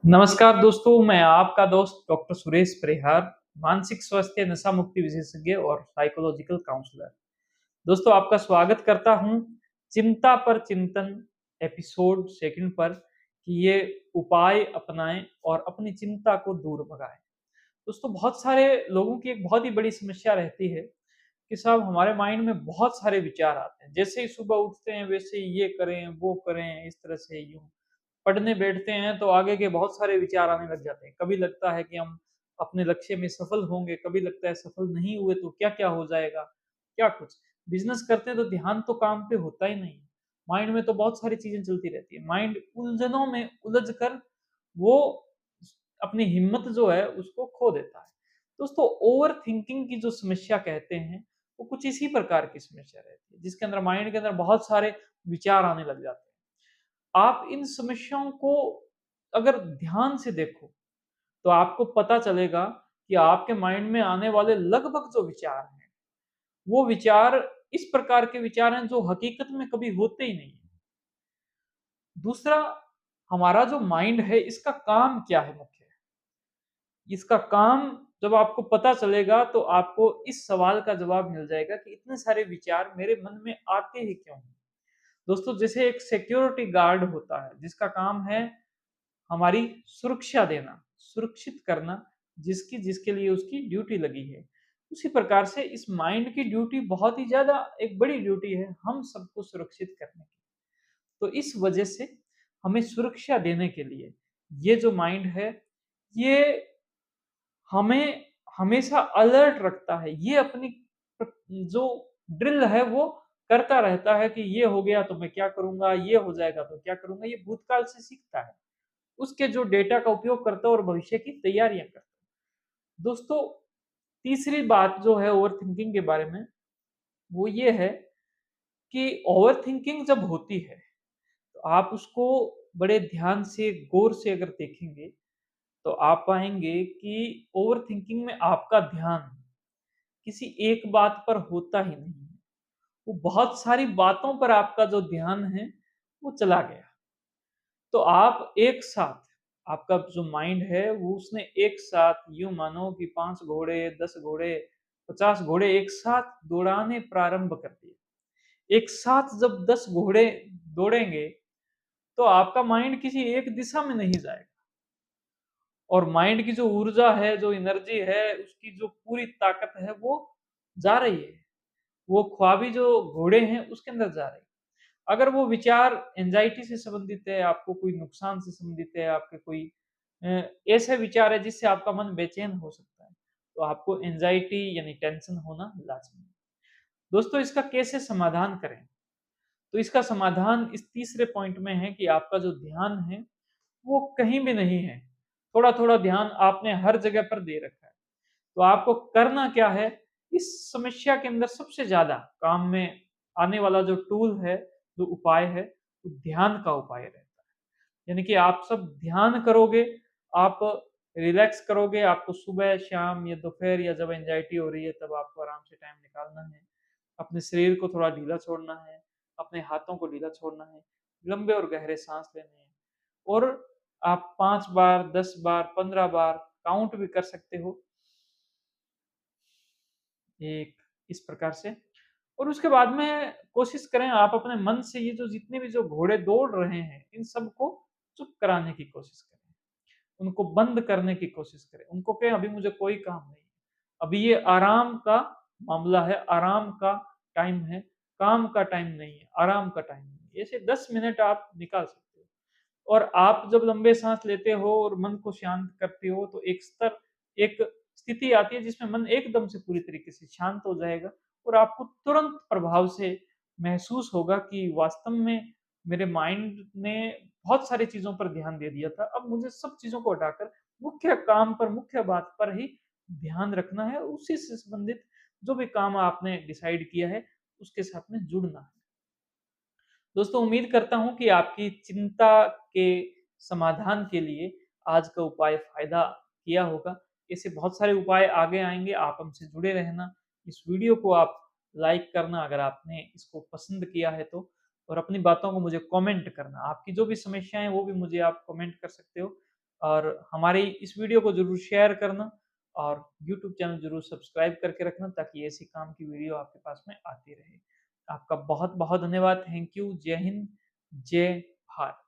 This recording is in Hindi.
नमस्कार दोस्तों, मैं आपका दोस्त डॉक्टर सुरेश परिहार, मानसिक स्वास्थ्य, नशा मुक्ति विशेषज्ञ और साइकोलॉजिकल काउंसलर। दोस्तों, आपका स्वागत करता हूँ चिंता पर चिंतन एपिसोड सेकंड पर कि ये उपाय अपनाएं और अपनी चिंता को दूर भगाएं। दोस्तों, बहुत सारे लोगों की एक बहुत ही बड़ी समस्या रहती है कि साहब हमारे माइंड में बहुत सारे विचार आते हैं। जैसे ही सुबह उठते हैं वैसे ही ये करें, वो करें, इस तरह से यूँ पढ़ने बैठते हैं तो आगे के बहुत सारे विचार आने लग जाते हैं। कभी लगता है कि हम अपने लक्ष्य में सफल होंगे, कभी लगता है सफल नहीं हुए तो क्या-क्या हो जाएगा, क्या कुछ। बिज़नेस करते हैं तो ध्यान तो काम पे होता ही नहीं है। माइंड में तो बहुत सारी चीज़ें चलती रहती है। माइंड उलझनों में उलझ कर वो अपनी हिम्मत जो है उसको खो देता है। दोस्तों, ओवरथिंकिंग की जो समस्या कहते हैं, वो कुछ इसी प्रकार की समस्या रहती है, जिसके अंदर माइंड के अंदर बहुत सारे विचार आने लग जाते हैं। आप इन समस्याओं को अगर ध्यान से देखो, तो आपको पता चलेगा कि आपके माइंड में आने वाले लगभग जो विचार हैं, वो विचार इस प्रकार के विचार हैं जो हकीकत में कभी होते ही नहीं हैं। दूसरा, हमारा जो माइंड है इसका काम क्या है मुख्य? इसका काम जब आपको पता चलेगा तो आपको इस सवाल का जवाब मिल जाएगा कि इतने सारे विचार मेरे मन में आते ही क्यों हैं? दोस्तों, जैसे एक सिक्योरिटी गार्ड होता है जिसका काम है हमारी सुरक्षा देना, सुरक्षित करना, जिसकी जिसके लिए उसकी ड्यूटी लगी है। उसी प्रकार से इस माइंड की ड्यूटी बहुत ही ज़्यादा एक बड़ी ड्यूटी है, हम सबको सुरक्षित करने की। तो इस वजह से हमें सुरक्षा देने के लिए ये जो माइंड है, ये हमें हमेशा अलर्ट रखता है। ये अपनी जो ड्रिल है वो करता रहता है कि ये हो गया तो मैं क्या करूँगा, ये हो जाएगा तो क्या करूँगा, ये भूतकाल से सीखता है। उसके जो डेटा का उपयोग करता है और भविष्य की तैयारियाँ करता है। दोस्तों, तीसरी बात जो है ओवरथिंकिंग के बारे में, वो ये है कि ओवरथिंकिंग जब होती है, तो आप उसको बड़े ध्यान से, गौर से अगर देखेंगे, तो आप पाएँगे कि ओवरथिंकिंग में आपका ध्यान किसी एक बात पर होता ही नहीं है। वो बहुत सारी बातों पर आपका जो ध्यान है, वो चला गया। तो आप एक साथ आपका जो माइंड है वो उसने एक साथ यूँ मानो कि 5 घोड़े, 10 घोड़े, 50 घोड़े एक साथ दौड़ाने प्रारंभ कर दिए। एक साथ जब 10 घोड़े दौड़ेंगे, तो आपका माइंड किसी एक दिशा में नहीं जाएगा और माइंड की जो ऊर्जा है, जो एनर्जी है, उसकी जो पूरी ताकत है, वो जा रही है। वो ख्वाबी जो घोड़े हैं, उसके अंदर जा रही है। अगर वो विचार एंग्ज़ायटी से संबंधित है, आपको कोई नुकसान से संबंधित है, आपके कोई अ, ऐसे विचार है जिससे आपका मन बेचैन हो सकता है, तो आपको एंग्ज़ायटी यानी टेंशन होना लाज़मी है। दोस्तों, इसका कैसे समाधान करें? तो इसका समाधान इस तीसरे पॉइंट में है कि आपका जो ध्यान है, वो कहीं भी नहीं है। थोड़ा-थोड़ा ध्यान आपने हर जगह पर दे रखा है। तो आपको करना क्या है, इस समस्या के अंदर सबसे ज़्यादा काम में आने वाला जो टूल है, जो उपाय है, वो ध्यान का उपाय रहता है। यानी कि आप सब ध्यान करोगे, आप रिलैक्स करोगे, आपको सुबह, शाम या दोपहर या जब एंग्ज़ायटी हो रही है, तब आपको आराम से टाइम निकालना है। अपने शरीर को थोड़ा ढीला छोड़ना है, अपने हाथों को ढीला छोड़ना है, लंबे और गहरे साँस लेने हैं और आप 5 बार, 10 बार, 15 बार काउंट भी कर सकते हो। 1 इस प्रकार से और उसके बाद में कोशिश करें आप अपने मन से ये जो जितने भी जो घोड़े दौड़ रहे हैं, इन सबको चुप कराने की कोशिश करें। उनको बंद करने की कोशिश करें। उनको कहें अभी मुझे कोई काम नहीं है। अभी ये आराम का मामला है, आराम का टाइम है, काम का टाइम नहीं है, आराम का टाइम है। ऐसे 10 मिनट आप निकाल सकते हो। और आप जब लंबे साँस लेते हो और मन को शांत करते हो तो एक स्थिति आती है जिसमें मन एकदम से पूरी तरीके से शांत हो जाएगा और आपको तुरंत प्रभाव से महसूस होगा कि वास्तव में मेरे माइंड ने बहुत सारी चीज़ों पर ध्यान दे दिया था। अब मुझे सब चीज़ों को हटाकर मुख्य काम पर, मुख्य बात पर ही ध्यान रखना है। उसी से संबंधित जो भी काम आपने डिसाइड किया है, उसके साथ में जुड़ना है। दोस्तों, उम्मीद करता हूँ कि आपकी चिंता के समाधान के लिए आज का उपाय फ़ायदा किया होगा। ऐसे बहुत सारे उपाय आगे आएँगे, आप हमसे जुड़े रहना। इस वीडियो को आप लाइक करना अगर आपने इसको पसंद किया है तो और अपनी बातों को मुझे कमेंट करना। आपकी जो भी समस्याएँ हैं, वो भी मुझे आप कमेंट कर सकते हो। और हमारी इस वीडियो को ज़रूर शेयर करना और यूट्यूब चैनल ज़रूर सब्सक्राइब करके रखना ताकि ऐसी काम की वीडियो आपके पास में आती रहे। आपका बहुत-बहुत धन्यवाद। Thank you. जय हिंद, जय भारत।